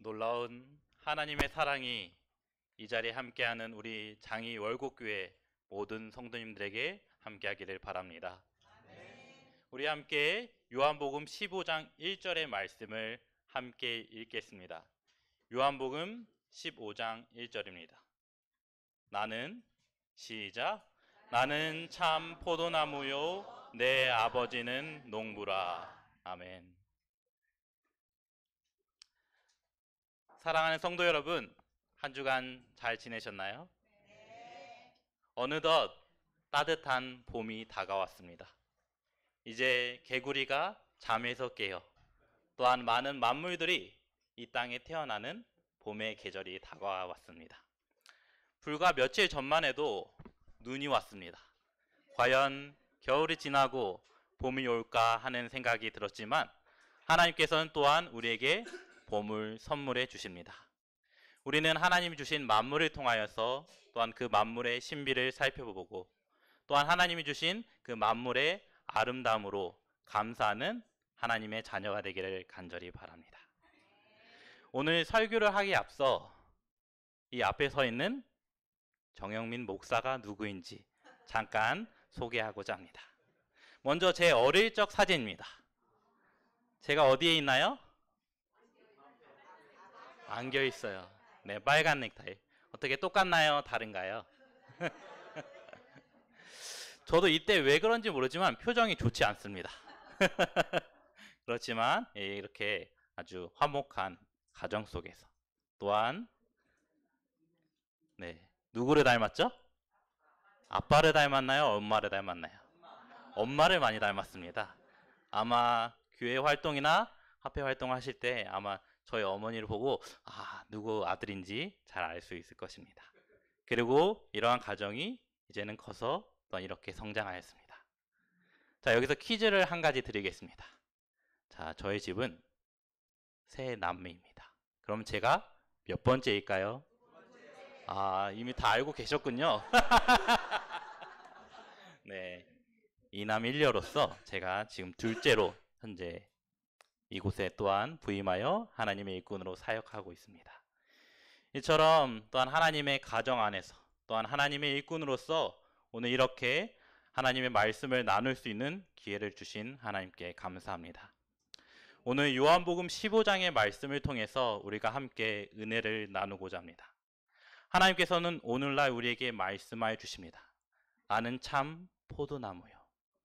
놀라운 하나님의 사랑이 이 자리에 함께하는 우리 장희 월곡교회 모든 성도님들에게 함께하기를 바랍니다. 우리 함께 요한복음 15장 1절의 말씀을 함께 읽겠습니다. 요한복음 15장 1절입니다. 나는 시작 나는 참 포도나무요 내 아버지는 농부라. 아멘. 사랑하는 성도 여러분, 한 주간 잘 지내셨나요? 어느덧 따뜻한 봄이 다가왔습니다. 이제 개구리가 잠에서 깨어 또한 많은 만물들이 이 땅에 태어나는 봄의 계절이 다가왔습니다. 불과 며칠 전만 해도 눈이 왔습니다. 과연 겨울이 지나고 봄이 올까 하는 생각이 들었지만 하나님께서는 또한 우리에게 봄을 선물해 주십니다. 우리는 하나님이 주신 만물을 통하여서 또한 그 만물의 신비를 살펴보고 또한 하나님이 주신 그 만물의 아름다움으로 감사하는 하나님의 자녀가 되기를 간절히 바랍니다. 오늘 설교를 하기에 앞서 이 앞에 서 있는 정영민 목사가 누구인지 잠깐 소개하고자 합니다. 먼저 제 어릴 적 사진입니다. 제가 어디에 있나요? 안겨 있어요. 네, 빨간 넥타이. 어떻게 똑같나요? 다른가요? 저도 이때 왜 그런지 모르지만 표정이 좋지 않습니다. 그렇지만 이렇게 아주 화목한 가정 속에서 또한 누구를 닮았죠? 아빠를 닮았나요? 엄마를 닮았나요? 엄마를 많이 닮았습니다. 아마 교회 활동이나 합회 활동하실 때 아마 저희 어머니를 보고 누구 아들인지 잘 알 수 있을 것입니다. 그리고 이러한 가정이 이제는 커서 또 이렇게 성장하였습니다. 자, 여기서 퀴즈를 한 가지 드리겠습니다. 자, 저희 집은 세 남매입니다. 그럼 제가 몇 번째일까요? 이미 다 알고 계셨군요. 네, 이남 1녀로서 제가 지금 둘째로 현재 이곳에 또한 부임하여 하나님의 일꾼으로 사역하고 있습니다. 이처럼 또한 하나님의 가정 안에서 또한 하나님의 일꾼으로서 오늘 이렇게 하나님의 말씀을 나눌 수 있는 기회를 주신 하나님께 감사합니다. 오늘 요한복음 15장의 말씀을 통해서 우리가 함께 은혜를 나누고자 합니다. 하나님께서는 오늘날 우리에게 말씀하여 주십니다. 나는 참 포도나무요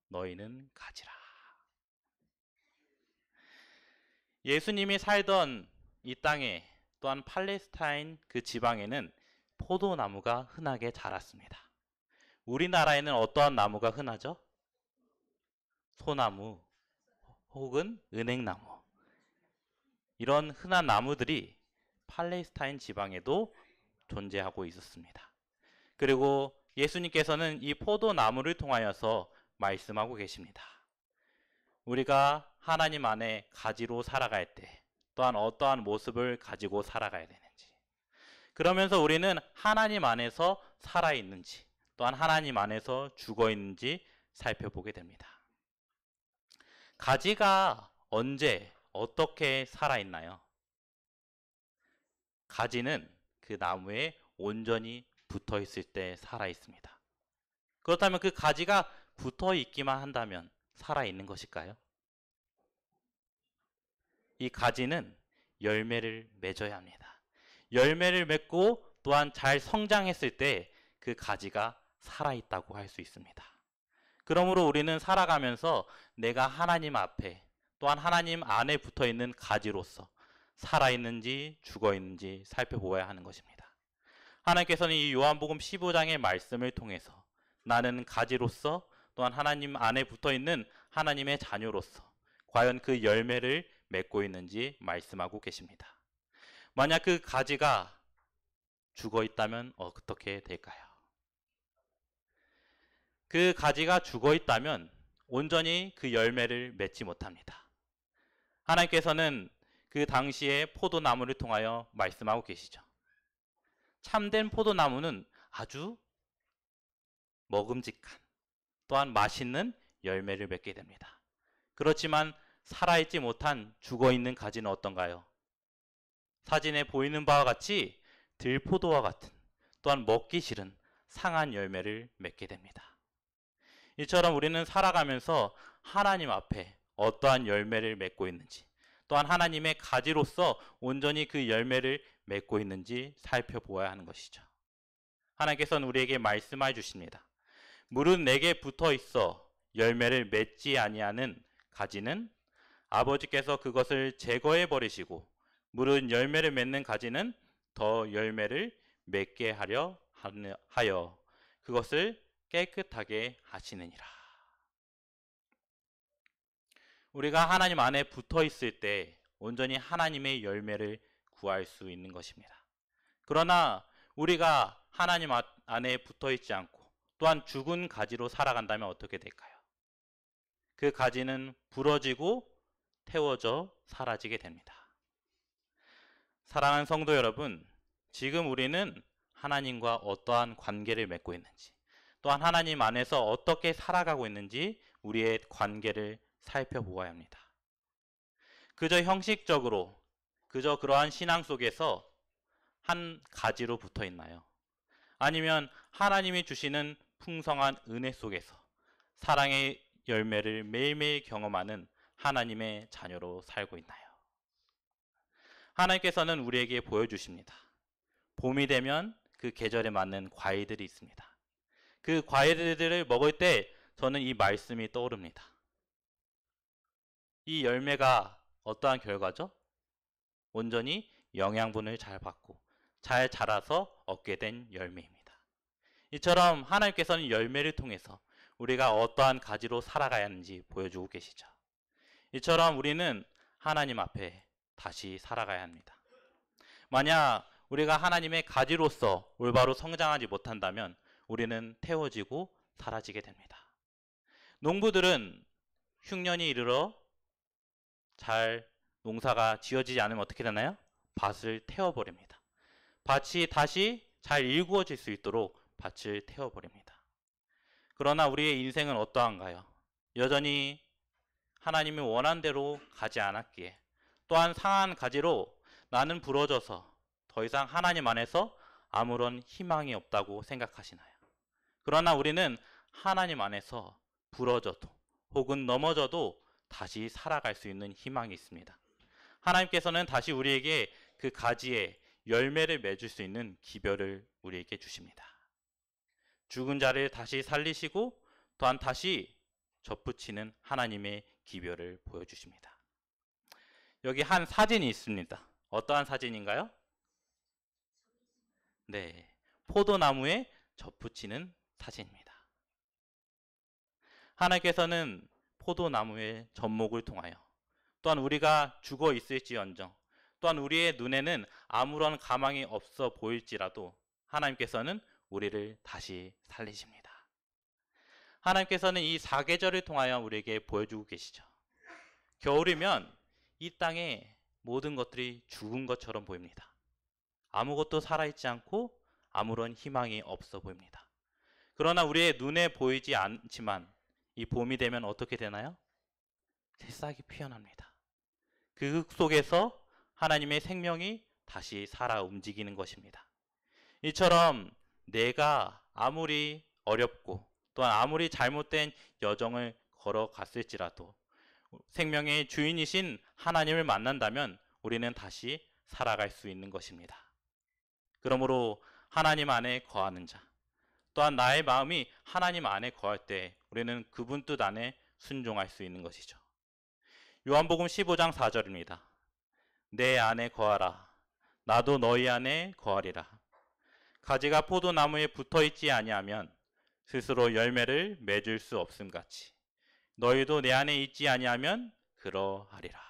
너희는 가지라. 예수님이 살던 이 땅에 또한 팔레스타인 그 지방에는 포도나무가 흔하게 자랐습니다. 우리나라에는 어떠한 나무가 흔하죠? 소나무 혹은 은행나무. 이런 흔한 나무들이 팔레스타인 지방에도 존재하고 있었습니다. 그리고 예수님께서는 이 포도나무를 통하여서 말씀하고 계십니다. 우리가 하나님 안에 가지로 살아갈 때 또한 어떠한 모습을 가지고 살아가야 되는지, 그러면서 우리는 하나님 안에서 살아있는지 또한 하나님 안에서 죽어있는지 살펴보게 됩니다. 가지가 언제 어떻게 살아있나요? 가지는 그 나무에 온전히 붙어있을 때 살아있습니다. 그렇다면 그 가지가 붙어있기만 한다면 살아있는 것일까요? 이 가지는 열매를 맺어야 합니다. 열매를 맺고 또한 잘 성장했을 때 그 가지가 살아있다고 할 수 있습니다. 그러므로 우리는 살아가면서 내가 하나님 앞에 또한 하나님 안에 붙어있는 가지로서 살아있는지 죽어있는지 살펴보아야 하는 것입니다. 하나님께서는 이 요한복음 15장의 말씀을 통해서 나는 가지로서 또한 하나님 안에 붙어있는 하나님의 자녀로서 과연 그 열매를 맺고 있는지 말씀하고 계십니다. 만약 그 가지가 죽어 있다면 어떻게 될까요? 그 가지가 죽어 있다면 온전히 그 열매를 맺지 못합니다. 하나님께서는 그 당시에 포도나무를 통하여 말씀하고 계시죠. 참된 포도나무는 아주 먹음직한 또한 맛있는 열매를 맺게 됩니다. 그렇지만 살아있지 못한 죽어있는 가지는 어떤가요? 사진에 보이는 바와 같이 들포도와 같은, 또한 먹기 싫은 상한 열매를 맺게 됩니다. 이처럼 우리는 살아가면서 하나님 앞에 어떠한 열매를 맺고 있는지, 또한 하나님의 가지로서 온전히 그 열매를 맺고 있는지 살펴보아야 하는 것이죠. 하나님께서는 우리에게 말씀해 주십니다. 물은 내게 붙어 있어 열매를 맺지 아니하는 가지는 아버지께서 그것을 제거해 버리시고, 물은 열매를 맺는 가지는 더 열매를 맺게 하려 하여 그것을 깨끗하게 하시느니라. 우리가 하나님 안에 붙어 있을 때 온전히 하나님의 열매를 구할 수 있는 것입니다. 그러나 우리가 하나님 안에 붙어 있지 않고 또한 죽은 가지로 살아간다면 어떻게 될까요? 그 가지는 부러지고 태워져 사라지게 됩니다. 사랑하는 성도 여러분, 지금 우리는 하나님과 어떠한 관계를 맺고 있는지, 또한 하나님 안에서 어떻게 살아가고 있는지 우리의 관계를 살펴보아야 합니다. 그저 형식적으로, 그저 그러한 신앙 속에서 한 가지로 붙어 있나요? 아니면 하나님이 주시는 풍성한 은혜 속에서 사랑의 열매를 매일매일 경험하는 하나님의 자녀로 살고 있나요? 하나님께서는 우리에게 보여주십니다. 봄이 되면 그 계절에 맞는 과일들이 있습니다. 그 과일들을 먹을 때 저는 이 말씀이 떠오릅니다. 이 열매가 어떠한 결과죠? 온전히 영양분을 잘 받고 잘 자라서 얻게 된 열매입니다. 이처럼 하나님께서는 열매를 통해서 우리가 어떠한 가지로 살아가야 하는지 보여주고 계시죠. 이처럼 우리는 하나님 앞에 다시 살아가야 합니다. 만약 우리가 하나님의 가지로서 올바로 성장하지 못한다면 우리는 태워지고 사라지게 됩니다. 농부들은 흉년이 이르러 잘 농사가 지어지지 않으면 어떻게 되나요? 밭을 태워버립니다. 밭이 다시 잘 일구어질 수 있도록 밭을 태워버립니다. 그러나 우리의 인생은 어떠한가요? 여전히 하나님이 원한 대로 가지 않았기에, 또한 상한 가지로 나는 부러져서 더 이상 하나님 안에서 아무런 희망이 없다고 생각하시나요? 그러나 우리는 하나님 안에서 부러져도 혹은 넘어져도 다시 살아갈 수 있는 희망이 있습니다. 하나님께서는 다시 우리에게 그 가지에 열매를 맺을 수 있는 기별을 우리에게 주십니다. 죽은 자를 다시 살리시고 또한 다시 접붙이는 하나님의 기별을 보여주십니다. 여기 한 사진이 있습니다. 어떠한 사진인가요? 네, 포도나무에 접붙이는 사진입니다. 하나님께서는 포도나무의 접목을 통하여 또한 우리가 죽어 있을지언정, 또한 우리의 눈에는 아무런 가망이 없어 보일지라도 하나님께서는 우리를 다시 살리십니다. 하나님께서는 이 사계절을 통하여 우리에게 보여주고 계시죠. 겨울이면 이 땅에 모든 것들이 죽은 것처럼 보입니다. 아무것도 살아있지 않고 아무런 희망이 없어 보입니다. 그러나 우리의 눈에 보이지 않지만 이 봄이 되면 어떻게 되나요? 새싹이 피어납니다. 그 속에서 하나님의 생명이 다시 살아 움직이는 것입니다. 이처럼 내가 아무리 어렵고 또한 아무리 잘못된 여정을 걸어갔을지라도 생명의 주인이신 하나님을 만난다면 우리는 다시 살아갈 수 있는 것입니다. 그러므로 하나님 안에 거하는 자, 또한 나의 마음이 하나님 안에 거할 때 우리는 그분 뜻 안에 순종할 수 있는 것이죠. 요한복음 15장 4절입니다. 내 안에 거하라. 나도 너희 안에 거하리라. 가지가 포도나무에 붙어있지 아니하면 스스로 열매를 맺을 수 없음같이 너희도 내 안에 있지 아니하면 그러하리라.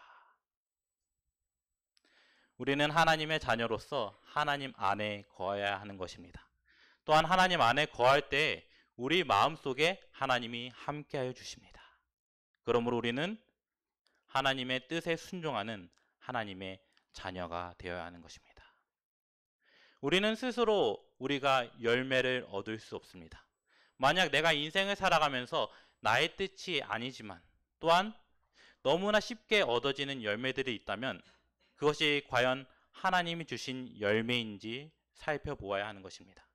우리는 하나님의 자녀로서 하나님 안에 거해야 하는 것입니다. 또한 하나님 안에 거할 때 우리 마음속에 하나님이 함께하여 주십니다. 그러므로 우리는 하나님의 뜻에 순종하는 하나님의 자녀가 되어야 하는 것입니다. 우리는 스스로 우리가 열매를 얻을 수 없습니다. 만약 내가 인생을 살아가면서 나의 뜻이 아니지만 또한 너무나 쉽게 얻어지는 열매들이 있다면 그것이 과연 하나님이 주신 열매인지 살펴보아야 하는 것입니다.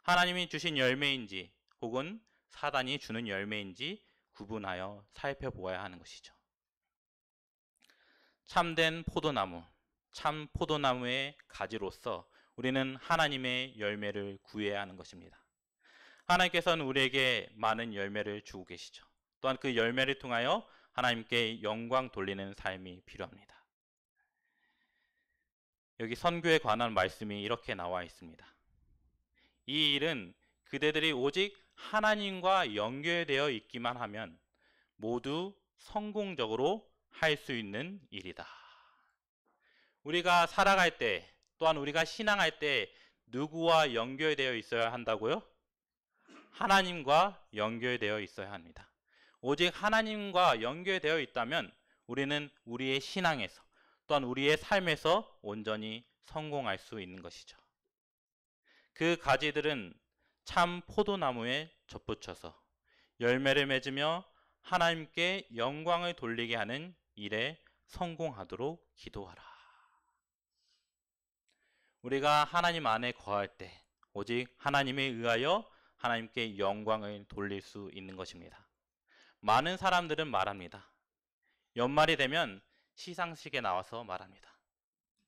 하나님이 주신 열매인지 혹은 사단이 주는 열매인지 구분하여 살펴보아야 하는 것이죠. 참된 포도나무, 참 포도나무의 가지로서 우리는 하나님의 열매를 구해야 하는 것입니다. 하나님께서는 우리에게 많은 열매를 주고 계시죠. 또한 그 열매를 통하여 하나님께 영광 돌리는 삶이 필요합니다. 여기 선교에 관한 말씀이 이렇게 나와 있습니다. 이 일은 그대들이 오직 하나님과 연결되어 있기만 하면 모두 성공적으로 할 수 있는 일이다. 우리가 살아갈 때, 또한 우리가 신앙할 때 누구와 연결되어 있어야 한다고요? 하나님과 연결되어 있어야 합니다. 오직 하나님과 연결되어 있다면 우리는 우리의 신앙에서 또한 우리의 삶에서 온전히 성공할 수 있는 것이죠. 그 가지들은 참 포도나무에 접붙여서 열매를 맺으며 하나님께 영광을 돌리게 하는 일에 성공하도록 기도하라. 우리가 하나님 안에 거할 때 오직 하나님에 의하여 하나님께 영광을 돌릴 수 있는 것입니다. 많은 사람들은 말합니다. 연말이 되면 시상식에 나와서 말합니다.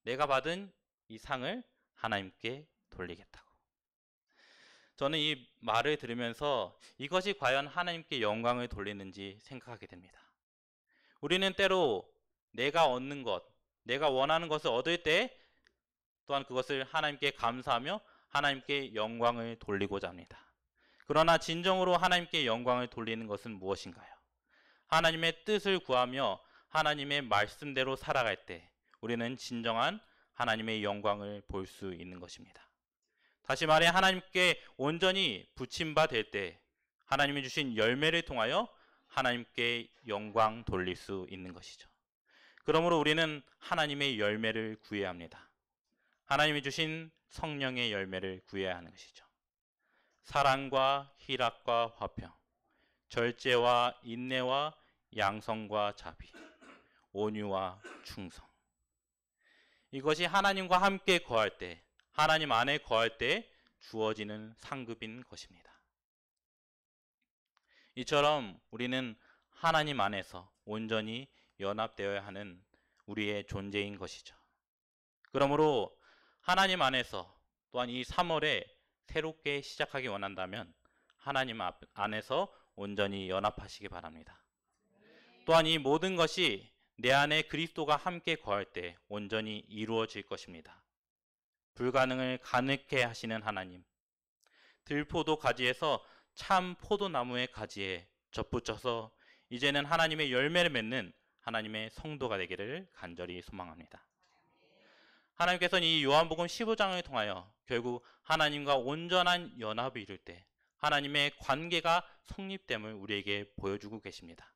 내가 받은 이 상을 하나님께 돌리겠다고. 저는 이 말을 들으면서 이것이 과연 하나님께 영광을 돌리는지 생각하게 됩니다. 우리는 때로 내가 얻는 것, 내가 원하는 것을 얻을 때 또한 그것을 하나님께 감사하며 하나님께 영광을 돌리고자 합니다. 그러나 진정으로 하나님께 영광을 돌리는 것은 무엇인가요? 하나님의 뜻을 구하며 하나님의 말씀대로 살아갈 때 우리는 진정한 하나님의 영광을 볼 수 있는 것입니다. 다시 말해 하나님께 온전히 부침받을 때 하나님이 주신 열매를 통하여 하나님께 영광 돌릴 수 있는 것이죠. 그러므로 우리는 하나님의 열매를 구해야 합니다. 하나님이 주신 성령의 열매를 구해야 하는 것이죠. 사랑과 희락과 화평, 절제와 인내와 양성과 자비, 온유와 충성. 이것이 하나님과 함께 거할 때, 하나님 안에 거할 때 주어지는 상급인 것입니다. 이처럼 우리는 하나님 안에서 온전히 연합되어야 하는 우리의 존재인 것이죠. 그러므로 하나님 안에서 또한 이 3월에 새롭게 시작하기 원한다면 하나님 안에서 온전히 연합하시기 바랍니다. 또한 이 모든 것이 내 안에 그리스도가 함께 거할 때 온전히 이루어질 것입니다. 불가능을 가능케 하시는 하나님, 들포도 가지에서 참 포도나무의 가지에 접붙여서 이제는 하나님의 열매를 맺는 하나님의 성도가 되기를 간절히 소망합니다. 하나님께서는 이 요한복음 15장을 통하여 결국 하나님과 온전한 연합을 이룰 때 하나님의 관계가 성립됨을 우리에게 보여주고 계십니다.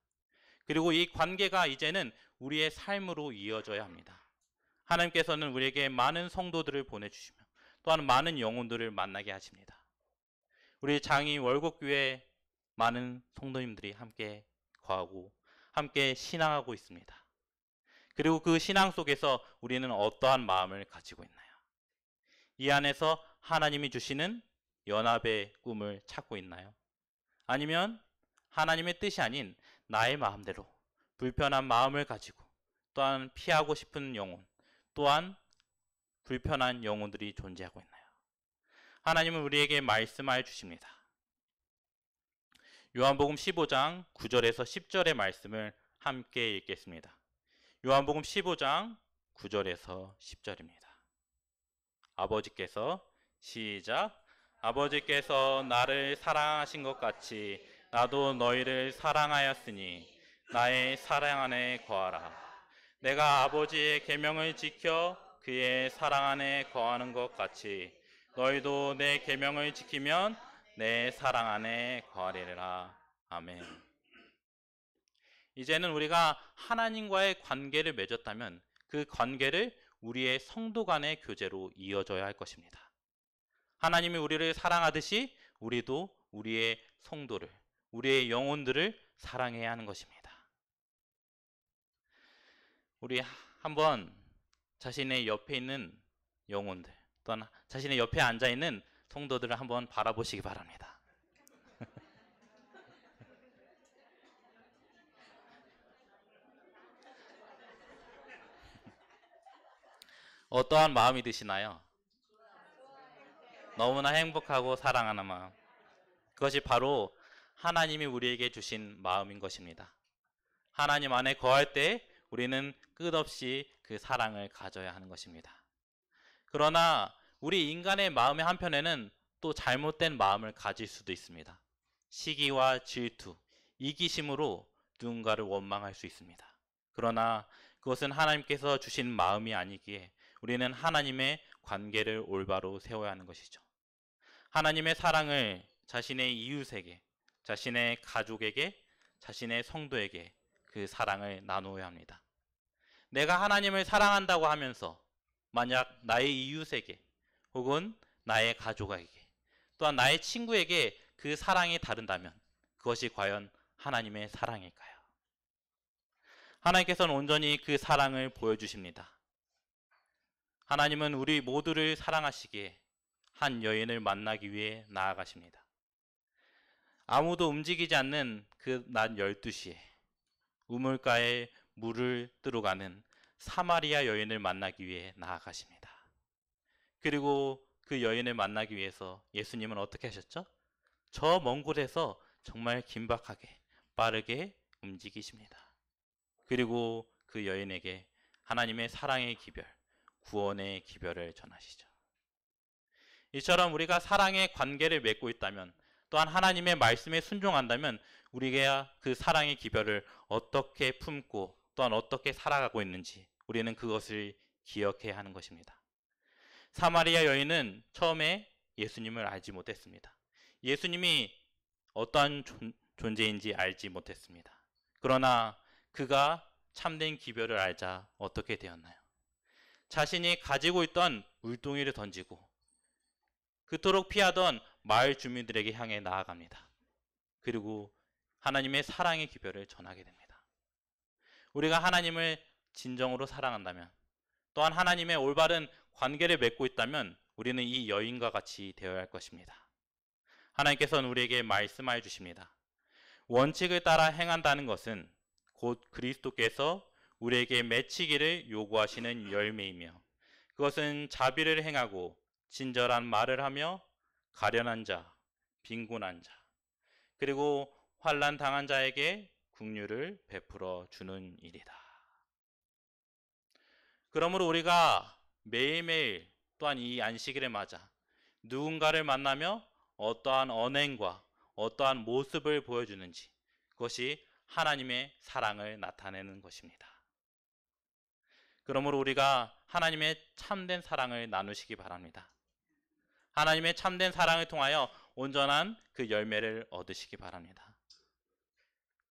그리고 이 관계가 이제는 우리의 삶으로 이어져야 합니다. 하나님께서는 우리에게 많은 성도들을 보내주시며 또한 많은 영혼들을 만나게 하십니다. 우리 장이 월곡교회 많은 성도님들이 함께 거하고 함께 신앙하고 있습니다. 그리고 그 신앙 속에서 우리는 어떠한 마음을 가지고 있나요? 이 안에서 하나님이 주시는 연합의 꿈을 찾고 있나요? 아니면 하나님의 뜻이 아닌 나의 마음대로 불편한 마음을 가지고 또한 피하고 싶은 영혼, 또한 불편한 영혼들이 존재하고 있나요? 하나님은 우리에게 말씀하여 주십니다. 요한복음 15장 9절에서 10절의 말씀을 함께 읽겠습니다. 요한복음 15장 9절에서 10절입니다. 아버지께서 시작. 아버지께서 나를 사랑하신 것 같이 나도 너희를 사랑하였으니 나의 사랑 안에 거하라. 내가 아버지의 계명을 지켜 그의 사랑 안에 거하는 것 같이 너희도 내 계명을 지키면 내 사랑 안에 거하리라. 아멘. 이제는 우리가 하나님과의 관계를 맺었다면 그 관계를 우리의 성도 간의 교제로 이어져야 할 것입니다. 하나님이 우리를 사랑하듯이 우리도 우리의 성도를, 우리의 영혼들을 사랑해야 하는 것입니다. 우리 한번 자신의 옆에 있는 영혼들, 또한 자신의 옆에 앉아 있는 성도들을 한번 바라보시기 바랍니다. 어떠한 마음이 드시나요? 너무나 행복하고 사랑하는 마음. 그것이 바로 하나님이 우리에게 주신 마음인 것입니다. 하나님 안에 거할 때 우리는 끝없이 그 사랑을 가져야 하는 것입니다. 그러나 우리 인간의 마음의 한편에는 또 잘못된 마음을 가질 수도 있습니다. 시기와 질투, 이기심으로 누군가를 원망할 수 있습니다. 그러나 그것은 하나님께서 주신 마음이 아니기에 우리는 하나님의 관계를 올바로 세워야 하는 것이죠. 하나님의 사랑을 자신의 이웃에게, 자신의 가족에게, 자신의 성도에게 그 사랑을 나누어야 합니다. 내가 하나님을 사랑한다고 하면서 만약 나의 이웃에게 혹은 나의 가족에게 또한 나의 친구에게 그 사랑이 다른다면 그것이 과연 하나님의 사랑일까요? 하나님께서는 온전히 그 사랑을 보여주십니다. 하나님은 우리 모두를 사랑하시기에 한 여인을 만나기 위해 나아가십니다. 아무도 움직이지 않는 그 낮 12시에 우물가에 물을 뜨러 가는 사마리아 여인을 만나기 위해 나아가십니다. 그리고 그 여인을 만나기 위해서 예수님은 어떻게 하셨죠? 저 먼 곳에서 정말 긴박하게 빠르게 움직이십니다. 그리고 그 여인에게 하나님의 사랑의 기별, 구원의 기별을 전하시죠. 이처럼 우리가 사랑의 관계를 맺고 있다면, 또한 하나님의 말씀에 순종한다면 우리가 그 사랑의 기별을 어떻게 품고 또한 어떻게 살아가고 있는지 우리는 그것을 기억해야 하는 것입니다. 사마리아 여인은 처음에 예수님을 알지 못했습니다. 예수님이 어떠한 존재인지 알지 못했습니다. 그러나 그가 참된 기별을 알자 어떻게 되었나요? 자신이 가지고 있던 물동이를 던지고 그토록 피하던 마을 주민들에게 향해 나아갑니다. 그리고 하나님의 사랑의 기별을 전하게 됩니다. 우리가 하나님을 진정으로 사랑한다면, 또한 하나님의 올바른 관계를 맺고 있다면 우리는 이 여인과 같이 되어야 할 것입니다. 하나님께서는 우리에게 말씀하여 주십니다. 원칙을 따라 행한다는 것은 곧 그리스도께서 우리에게 맺히기를 요구하시는 열매이며, 그것은 자비를 행하고 친절한 말을 하며 가련한 자, 빈곤한 자, 그리고 환난 당한 자에게 긍휼을 베풀어 주는 일이다. 그러므로 우리가 매일매일 또한 이 안식일을 맞아 누군가를 만나며 어떠한 언행과 어떠한 모습을 보여주는지, 그것이 하나님의 사랑을 나타내는 것입니다. 그러므로 우리가 하나님의 참된 사랑을 나누시기 바랍니다. 하나님의 참된 사랑을 통하여 온전한 그 열매를 얻으시기 바랍니다.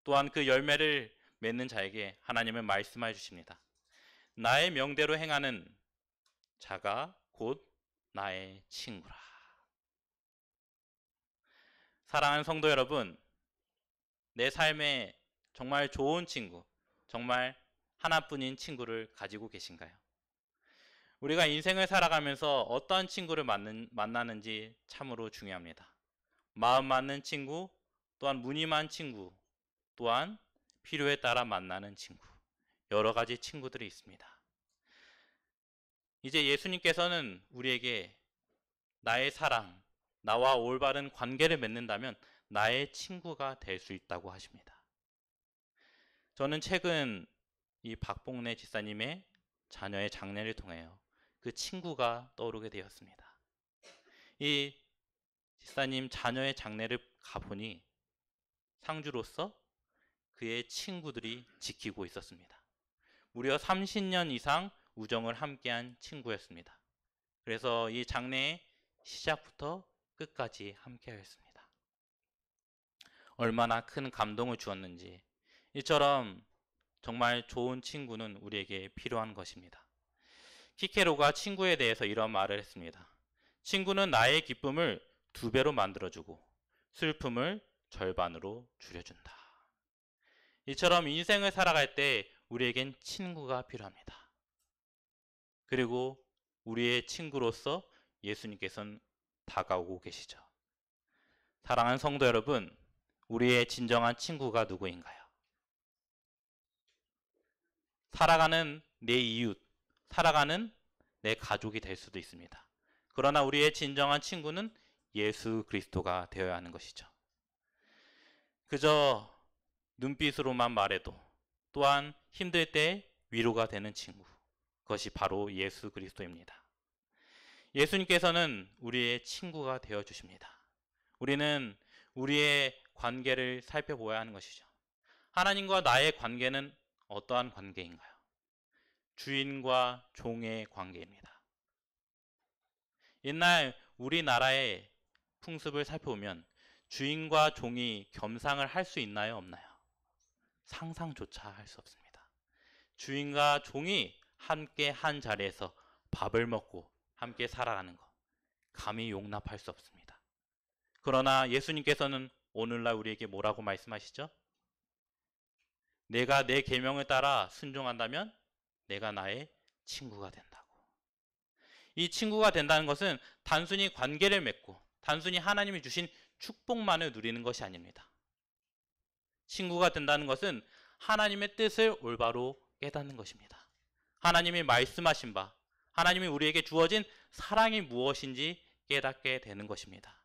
또한 그 열매를 맺는 자에게 하나님은 말씀해 주십니다. 나의 명대로 행하는 자가 곧 나의 친구라. 사랑하는 성도 여러분, 내 삶에 정말 좋은 친구, 정말 하나뿐인 친구를 가지고 계신가요? 우리가 인생을 살아가면서 어떠한 친구를 만나는지 참으로 중요합니다. 마음 맞는 친구, 또한 무늬만 친구, 또한 필요에 따라 만나는 친구, 여러 가지 친구들이 있습니다. 이제 예수님께서는 우리에게 나의 사랑, 나와 올바른 관계를 맺는다면 나의 친구가 될 수 있다고 하십니다. 저는 최근 이 박봉래 집사님의 자녀의 장례를 통하여 그 친구가 떠오르게 되었습니다. 이 집사님 자녀의 장례를 가보니 상주로서 그의 친구들이 지키고 있었습니다. 무려 30년 이상 우정을 함께한 친구였습니다. 그래서 이 장례의 시작부터 끝까지 함께하였습니다. 얼마나 큰 감동을 주었는지, 이처럼 정말 좋은 친구는 우리에게 필요한 것입니다. 키케로가 친구에 대해서 이런 말을 했습니다. 친구는 나의 기쁨을 2배로 만들어주고 슬픔을 절반으로 줄여준다. 이처럼 인생을 살아갈 때 우리에겐 친구가 필요합니다. 그리고 우리의 친구로서 예수님께서는 다가오고 계시죠. 사랑하는 성도 여러분, 우리의 진정한 친구가 누구인가요? 살아가는 내 이웃, 살아가는 내 가족이 될 수도 있습니다. 그러나 우리의 진정한 친구는 예수 그리스도가 되어야 하는 것이죠. 그저 눈빛으로만 말해도 또한 힘들 때 위로가 되는 친구, 그것이 바로 예수 그리스도입니다. 예수님께서는 우리의 친구가 되어 주십니다. 우리는 우리의 관계를 살펴보아야 하는 것이죠. 하나님과 나의 관계는 어떠한 관계인가요? 주인과 종의 관계입니다. 옛날 우리나라의 풍습을 살펴보면 주인과 종이 겸상을 할 수 있나요? 없나요? 상상조차 할 수 없습니다. 주인과 종이 함께 한 자리에서 밥을 먹고 함께 살아가는 것, 감히 용납할 수 없습니다. 그러나 예수님께서는 오늘날 우리에게 뭐라고 말씀하시죠? 내가 내 계명을 따라 순종한다면 내가 나의 친구가 된다고. 이 친구가 된다는 것은 단순히 관계를 맺고 단순히 하나님이 주신 축복만을 누리는 것이 아닙니다. 친구가 된다는 것은 하나님의 뜻을 올바로 깨닫는 것입니다. 하나님이 말씀하신 바, 하나님이 우리에게 주어진 사랑이 무엇인지 깨닫게 되는 것입니다.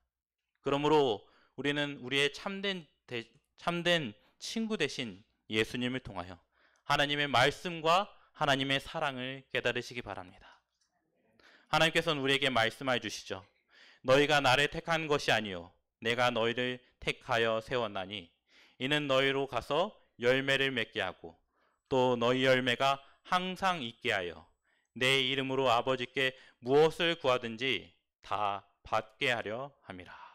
그러므로 우리는 우리의 참된 친구 되신 예수님을 통하여 하나님의 말씀과 하나님의 사랑을 깨달으시기 바랍니다. 하나님께서는 우리에게 말씀해 주시죠. 너희가 나를 택한 것이 아니요 내가 너희를 택하여 세웠나니 이는 너희로 가서 열매를 맺게 하고 또 너희 열매가 항상 있게 하여 내 이름으로 아버지께 무엇을 구하든지 다 받게 하려 함이라.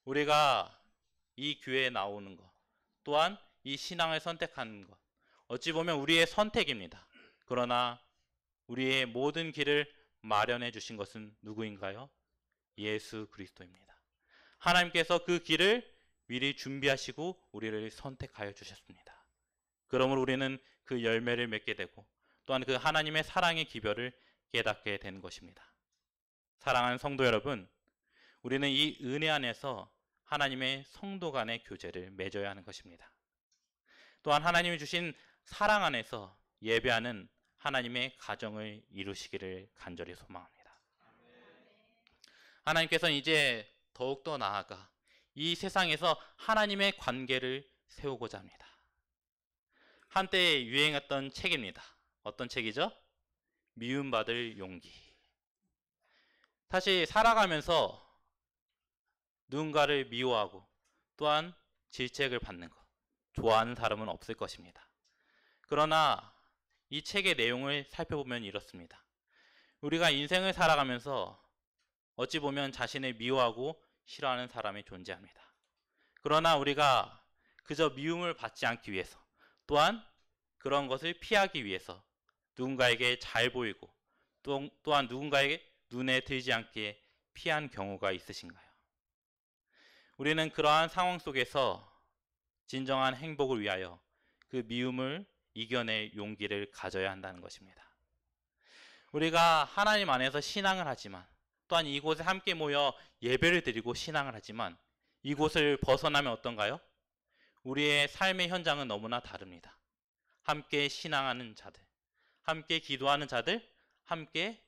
우리가 이 교회에 나오는 것, 또한 이 신앙을 선택하는 것, 어찌 보면 우리의 선택입니다. 그러나 우리의 모든 길을 마련해 주신 것은 누구인가요? 예수 그리스도입니다. 하나님께서 그 길을 미리 준비하시고 우리를 선택하여 주셨습니다. 그러므로 우리는 그 열매를 맺게 되고 또한 그 하나님의 사랑의 기별을 깨닫게 되는 것입니다. 사랑하는 성도 여러분, 우리는 이 은혜 안에서 하나님의 성도 간의 교제를 맺어야 하는 것입니다. 또한 하나님이 주신 사랑 안에서 예배하는 하나님의 가정을 이루시기를 간절히 소망합니다. 하나님께서는 이제 더욱더 나아가 이 세상에서 하나님의 관계를 세우고자 합니다. 한때 유행했던 책입니다. 어떤 책이죠? 미움받을 용기. 사실 살아가면서 누군가를 미워하고 또한 질책을 받는 것, 좋아하는 사람은 없을 것입니다. 그러나 이 책의 내용을 살펴보면 이렇습니다. 우리가 인생을 살아가면서 어찌 보면 자신을 미워하고 싫어하는 사람이 존재합니다. 그러나 우리가 그저 미움을 받지 않기 위해서 또한 그런 것을 피하기 위해서 누군가에게 잘 보이고 또한 누군가에게 눈에 들지 않게 피한 경우가 있으신가요? 우리는 그러한 상황 속에서 진정한 행복을 위하여 그 미움을 이겨낼 용기를 가져야 한다는 것입니다. 우리가 하나님 안에서 신앙을 하지만 또한 이곳에 함께 모여 예배를 드리고 신앙을 하지만 이곳을 벗어나면 어떤가요? 우리의 삶의 현장은 너무나 다릅니다. 함께 신앙하는 자들, 함께 기도하는 자들, 함께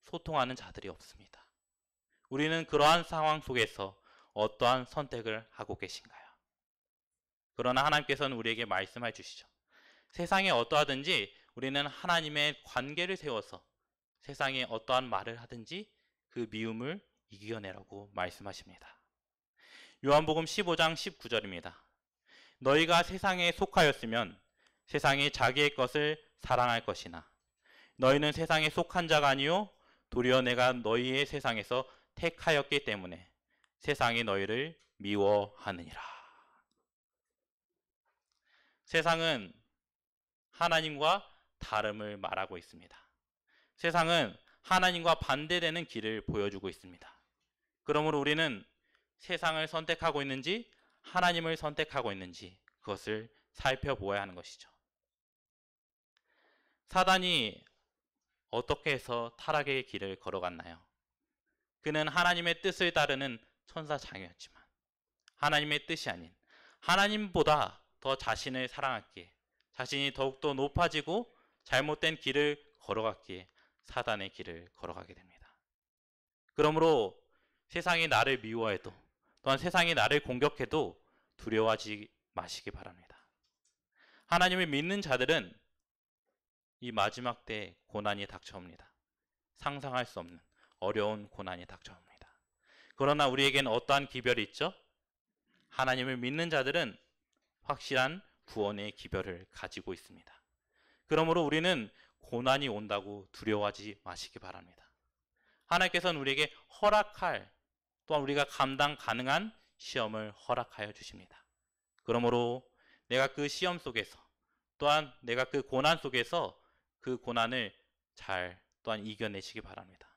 소통하는 자들이 없습니다. 우리는 그러한 상황 속에서 어떠한 선택을 하고 계신가요? 그러나 하나님께서는 우리에게 말씀해 주시죠. 세상에 어떠하든지 우리는 하나님의 관계를 세워서 세상에 어떠한 말을 하든지 그 미움을 이겨내라고 말씀하십니다. 요한복음 15장 19절입니다. 너희가 세상에 속하였으면 세상이 자기의 것을 사랑할 것이나 너희는 세상에 속한 자가 아니요 도리어 내가 너희의 세상에서 택하였기 때문에 세상이 너희를 미워하느니라. 세상은 하나님과 다름을 말하고 있습니다. 세상은 하나님과 반대되는 길을 보여주고 있습니다. 그러므로 우리는 세상을 선택하고 있는지 하나님을 선택하고 있는지 그것을 살펴보아야 하는 것이죠. 사단이 어떻게 해서 타락의 길을 걸어갔나요? 그는 하나님의 뜻을 따르는 천사장이었지만 하나님의 뜻이 아닌 하나님보다 더 자신을 사랑했기에, 자신이 더욱더 높아지고 잘못된 길을 걸어갔기에 사단의 길을 걸어가게 됩니다. 그러므로 세상이 나를 미워해도, 또한 세상이 나를 공격해도 두려워하지 마시기 바랍니다. 하나님을 믿는 자들은 이 마지막 때에 고난이 닥쳐옵니다. 상상할 수 없는 어려운 고난이 닥쳐옵니다. 그러나 우리에겐 어떠한 기별이 있죠? 하나님을 믿는 자들은 확실한 구원의 기별을 가지고 있습니다. 그러므로 우리는 고난이 온다고 두려워하지 마시기 바랍니다. 하나님께서는 우리에게 허락할, 또한 우리가 감당 가능한 시험을 허락하여 주십니다. 그러므로 내가 그 시험 속에서, 또한 내가 그 고난 속에서 그 고난을 잘 또한 이겨내시기 바랍니다.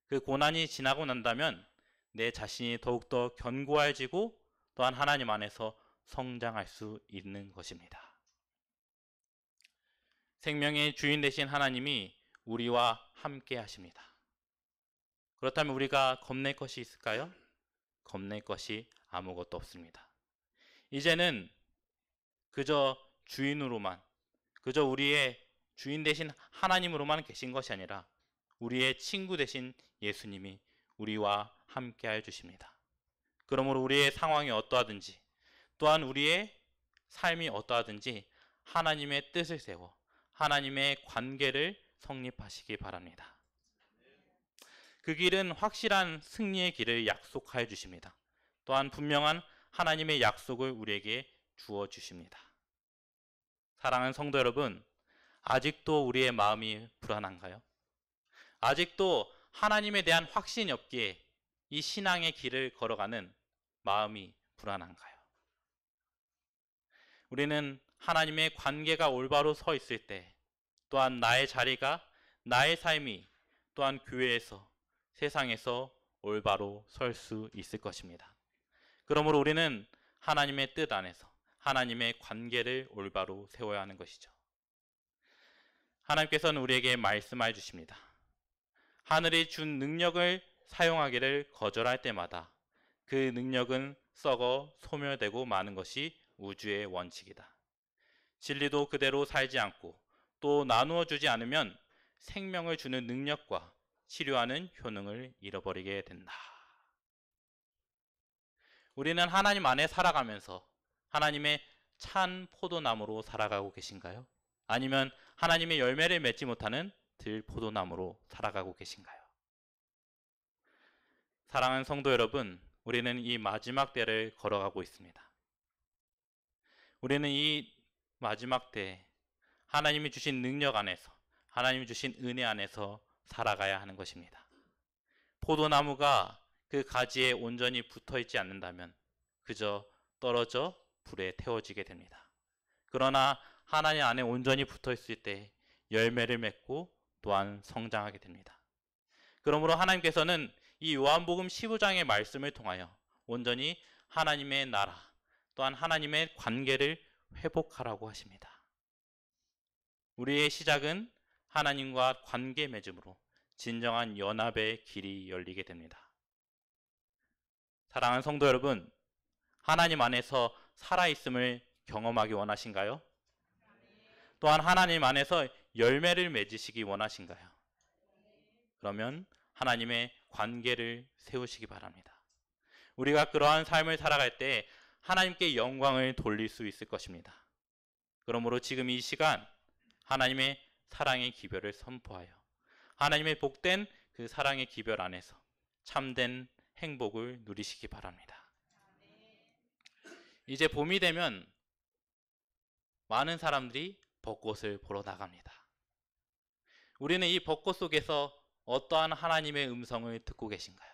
그 고난이 지나고 난다면 내 자신이 더욱더 견고해지고 또한 하나님 안에서 성장할 수 있는 것입니다. 생명의 주인 되신 하나님이 우리와 함께 하십니다. 그렇다면 우리가 겁낼 것이 있을까요? 겁낼 것이 아무것도 없습니다. 이제는 그저 주인으로만, 그저 우리의 주인 되신 하나님으로만 계신 것이 아니라 우리의 친구 되신 예수님이 우리와 함께 해 주십니다. 그러므로 우리의 상황이 어떠하든지, 또한 우리의 삶이 어떠하든지 하나님의 뜻을 세워 하나님의 관계를 성립하시기 바랍니다. 그 길은 확실한 승리의 길을 약속하여 주십니다. 또한 분명한 하나님의 약속을 우리에게 주어 주십니다. 사랑하는 성도 여러분, 아직도 우리의 마음이 불안한가요? 아직도 하나님에 대한 확신이 없기에 이 신앙의 길을 걸어가는 마음이 불안한가요? 우리는 하나님의 관계가 올바로 서 있을 때, 또한 나의 자리가, 나의 삶이 또한 교회에서, 세상에서 올바로 설 수 있을 것입니다. 그러므로 우리는 하나님의 뜻 안에서 하나님의 관계를 올바로 세워야 하는 것이죠. 하나님께서는 우리에게 말씀해 주십니다. 하늘이 준 능력을 사용하기를 거절할 때마다 그 능력은 썩어 소멸되고 마는 것이 우주의 원칙이다. 진리도 그대로 살지 않고 또 나누어 주지 않으면 생명을 주는 능력과 치료하는 효능을 잃어버리게 된다. 우리는 하나님 안에 살아가면서 하나님의 찬 포도나무로 살아가고 계신가요? 아니면 하나님의 열매를 맺지 못하는 들포도나무로 살아가고 계신가요? 사랑하는 성도 여러분, 우리는 이 마지막 때를 걸어가고 있습니다. 우리는 이 마지막 때에 하나님이 주신 능력 안에서, 하나님이 주신 은혜 안에서 살아가야 하는 것입니다. 포도나무가 그 가지에 온전히 붙어 있지 않는다면 그저 떨어져 불에 태워지게 됩니다. 그러나 하나님 안에 온전히 붙어 있을 때 열매를 맺고 또한 성장하게 됩니다. 그러므로 하나님께서는 이 요한복음 15장의 말씀을 통하여 온전히 하나님의 나라, 또한 하나님의 관계를 회복하라고 하십니다. 우리의 시작은 하나님과 관계 맺음으로 진정한 연합의 길이 열리게 됩니다. 사랑하는 성도 여러분, 하나님 안에서 살아있음을 경험하기 원하신가요? 또한 하나님 안에서 열매를 맺으시기 원하신가요? 그러면 하나님의 관계를 세우시기 바랍니다. 우리가 그러한 삶을 살아갈 때 하나님께 영광을 돌릴 수 있을 것입니다. 그러므로 지금 이 시간 하나님의 사랑의 기별을 선포하여 하나님의 복된 그 사랑의 기별 안에서 참된 행복을 누리시기 바랍니다. 이제 봄이 되면 많은 사람들이 벚꽃을 보러 나갑니다. 우리는 이 벚꽃 속에서 어떠한 하나님의 음성을 듣고 계신가요?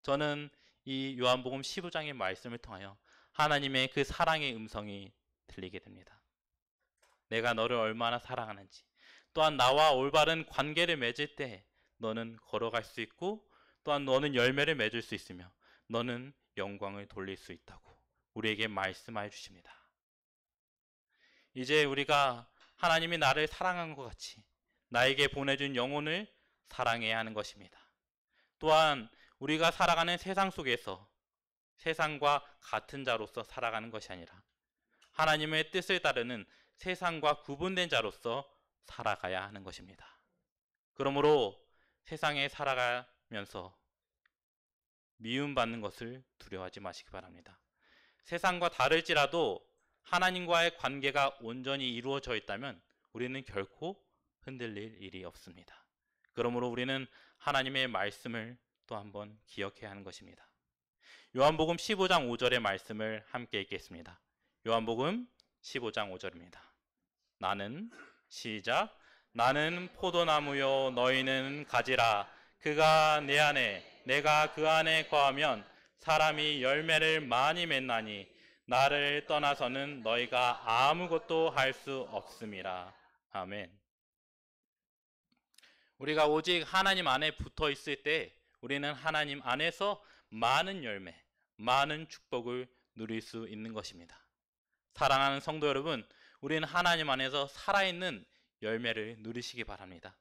저는 이 요한복음 15장의 말씀을 통하여 하나님의 그 사랑의 음성이 들리게 됩니다. 내가 너를 얼마나 사랑하는지, 또한 나와 올바른 관계를 맺을 때 너는 걸어갈 수 있고 또한 너는 열매를 맺을 수 있으며 너는 영광을 돌릴 수 있다고 우리에게 말씀해 주십니다. 이제 우리가 하나님이 나를 사랑한 것 같이 나에게 보내준 영혼을 사랑해야 하는 것입니다. 또한 우리가 살아가는 세상 속에서 세상과 같은 자로서 살아가는 것이 아니라 하나님의 뜻을 따르는 세상과 구분된 자로서 살아가야 하는 것입니다. 그러므로 세상에 살아가면서 미움받는 것을 두려워하지 마시기 바랍니다. 세상과 다를지라도 하나님과의 관계가 온전히 이루어져 있다면 우리는 결코 흔들릴 일이 없습니다. 그러므로 우리는 하나님의 말씀을 또 한번 기억해야 하는 것입니다. 요한복음 15장 5절의 말씀을 함께 읽겠습니다. 요한복음 15장 5절입니다. 나는 시작 나는 포도나무요 너희는 가지라 그가 내 안에 내가 그 안에 거하면 사람이 열매를 많이 맺나니 나를 떠나서는 너희가 아무것도 할 수 없음이라. 아멘. 우리가 오직 하나님 안에 붙어 있을 때 우리는 하나님 안에서 많은 열매, 많은 축복을 누릴 수 있는 것입니다. 사랑하는 성도 여러분, 우리는 하나님 안에서 살아있는 열매를 누리시기 바랍니다.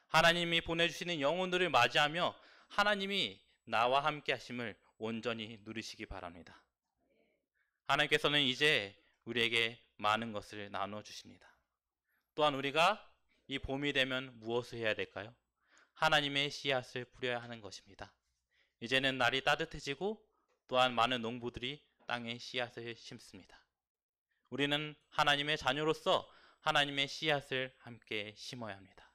하나님이 보내주시는 영혼들을 맞이하며 하나님이 나와 함께 하심을 온전히 누리시기 바랍니다. 하나님께서는 이제 우리에게 많은 것을 나눠주십니다. 또한 우리가 이 봄이 되면 무엇을 해야 될까요? 하나님의 씨앗을 뿌려야 하는 것입니다. 이제는 날이 따뜻해지고 또한 많은 농부들이 땅에 씨앗을 심습니다. 우리는 하나님의 자녀로서 하나님의 씨앗을 함께 심어야 합니다.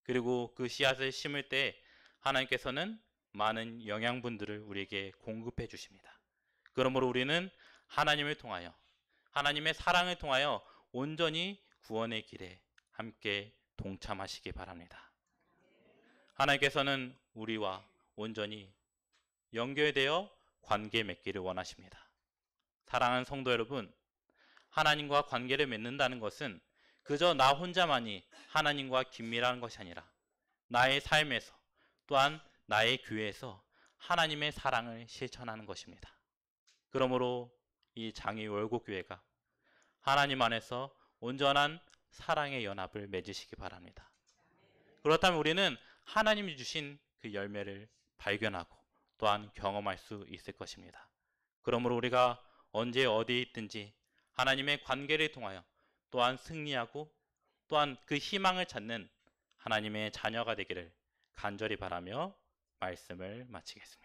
그리고 그 씨앗을 심을 때 하나님께서는 많은 영양분들을 우리에게 공급해 주십니다. 그러므로 우리는 하나님을 통하여 하나님의 사랑을 통하여 온전히 구원의 길에 함께 동참하시기 바랍니다. 하나님께서는 우리와 온전히 연결되어 관계 맺기를 원하십니다. 사랑하는 성도 여러분, 하나님과 관계를 맺는다는 것은 그저 나 혼자만이 하나님과 긴밀한 것이 아니라 나의 삶에서 또한 나의 교회에서 하나님의 사랑을 실천하는 것입니다. 그러므로 이 장희 월곡교회가 하나님 안에서 온전한 사랑의 연합을 맺으시기 바랍니다. 그렇다면 우리는 하나님이 주신 그 열매를 발견하고 또한 경험할 수 있을 것입니다. 그러므로 우리가 언제 어디에 있든지 하나님의 관계를 통하여 또한 승리하고 또한 그 희망을 찾는 하나님의 자녀가 되기를 간절히 바라며 말씀을 마치겠습니다.